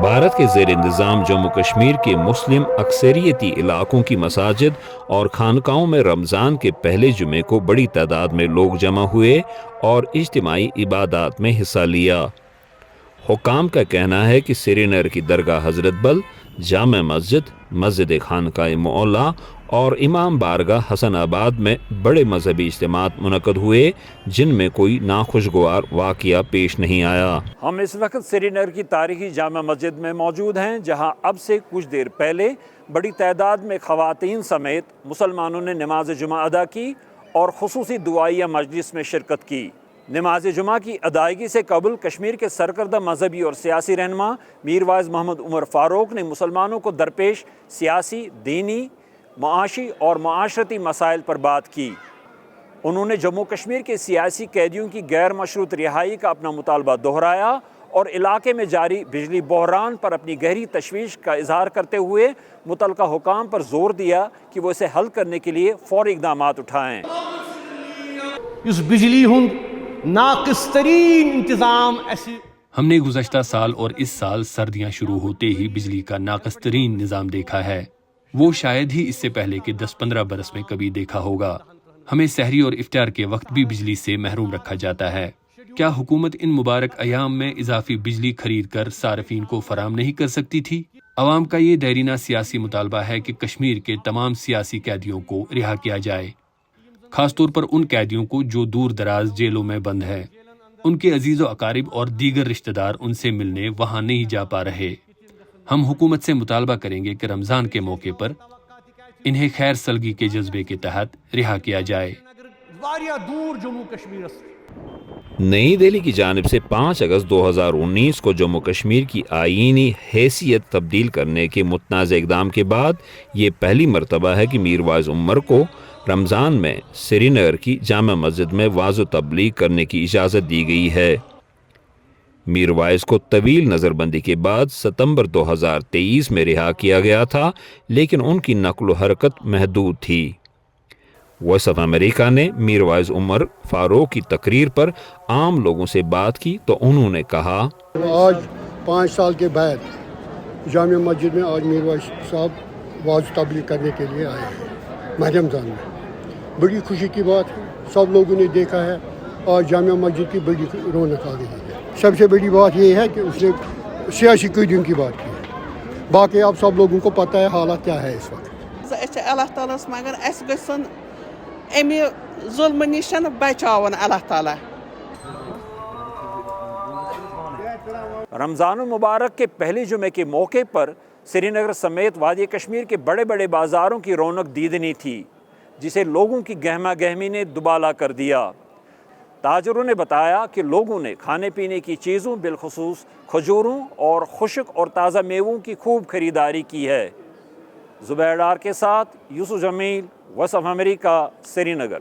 بھارت کے زیر انتظام جموں کشمیر کے مسلم اکثریتی علاقوں کی مساجد اور خانقاہوں میں رمضان کے پہلے جمعے کو بڑی تعداد میں لوگ جمع ہوئے اور اجتماعی عبادات میں حصہ لیا۔ حکام کا کہنا ہے کہ سری نگر کی درگاہ حضرت بل، جامع مسجد، مسجد خانقاہ معلیٰ اور امام بارگاہ حسن آباد میں بڑے مذہبی اجتماعات منعقد ہوئے جن میں کوئی ناخوشگوار واقعہ پیش نہیں آیا۔ ہم اس وقت سری نگر کی تاریخی جامع مسجد میں موجود ہیں، جہاں اب سے کچھ دیر پہلے بڑی تعداد میں خواتین سمیت مسلمانوں نے نماز جمعہ ادا کی اور خصوصی دعائیہ مجلس میں شرکت کی۔ نماز جمعہ کی ادائیگی سے قبل کشمیر کے سرکردہ مذہبی اور سیاسی رہنما میر وائز محمد عمر فاروق نے مسلمانوں کو درپیش سیاسی، دینی، معاشی اور معاشرتی مسائل پر بات کی۔ انہوں نے جموں کشمیر کے سیاسی قیدیوں کی غیر مشروط رہائی کا اپنا مطالبہ دہرایا اور علاقے میں جاری بجلی بحران پر اپنی گہری تشویش کا اظہار کرتے ہوئے متعلقہ حکام پر زور دیا کہ وہ اسے حل کرنے کے لیے فوری اقدامات اٹھائیں۔ اس بجلی ناقص ترین انتظام ہم نے گزشتہ سال اور اس سال سردیاں شروع ہوتے ہی بجلی کا ناقص ترین نظام دیکھا ہے، وہ شاید ہی اس سے پہلے کے 10-15 برس میں کبھی دیکھا ہوگا۔ ہمیں سحری اور افطار کے وقت بھی بجلی سے محروم رکھا جاتا ہے۔ کیا حکومت ان مبارک ایام میں اضافی بجلی خرید کر صارفین کو فراہم نہیں کر سکتی تھی؟ عوام کا یہ دیرینہ سیاسی مطالبہ ہے کہ کشمیر کے تمام سیاسی قیدیوں کو رہا کیا جائے، خاص طور پر ان قیدیوں کو جو دور دراز جیلوں میں بند ہیں۔ ان کے عزیز و اقارب اور دیگر رشتہ دار ان سے ملنے وہاں نہیں جا پا رہے۔ ہم حکومت سے مطالبہ کریں گے کہ رمضان کے موقع پر انہیں خیر سلگی کے جذبے کے تحت رہا کیا جائے۔ نئی دہلی کی جانب سے 5 اگست 2019 کو جموں کشمیر کی آئینی حیثیت تبدیل کرنے کے متنازع اقدام کے بعد یہ پہلی مرتبہ ہے کہ میر وائز عمر کو رمضان میں سری نگر کی جامع مسجد میں وعظ و تبلیغ کرنے کی اجازت دی گئی ہے۔ میر وائز کو طویل نظر بندی کے بعد ستمبر 2023 میں رہا کیا گیا تھا، لیکن ان کی نقل و حرکت محدود تھی۔ وائس آف امریکہ نے میر وائز عمر فاروق کی تقریر پر عام لوگوں سے بات کی تو انہوں نے کہا، آج 5 سال کے بعد جامع مسجد میں آج میر وائز صاحب وعظ تبلیغ کرنے کے لیے آئے ہیں ماہ رمضان میں۔ بڑی خوشی کی بات ہے، سب لوگوں نے دیکھا ہے آج جامع مسجد کی بڑی رونق آ گئی ہے۔ سب سے بڑی بات یہ ہے کہ اس نے سیاسی قیدیوں کی بات کی ہے، باقی آپ سب لوگوں کو پتہ ہے حالات کیا ہے اس وقت۔ اللہ تعالیٰ مگر اس گژھن امی ظلم نشن بچاون اللہ تعالیٰ۔ رمضان المبارک کے پہلے جمعے کے موقع پر سری نگر سمیت وادی کشمیر کے بڑے بڑے بازاروں کی رونق دیدنی تھی، جسے لوگوں کی گہما گہمی نے دوبالا کر دیا۔ تاجروں نے بتایا کہ لوگوں نے کھانے پینے کی چیزوں بالخصوص کھجوروں اور خشک اور تازہ میووں کی خوب خریداری کی ہے۔ زبیر ڈار کے ساتھ Yusuf Jamil, voice of America, Sri Nagar.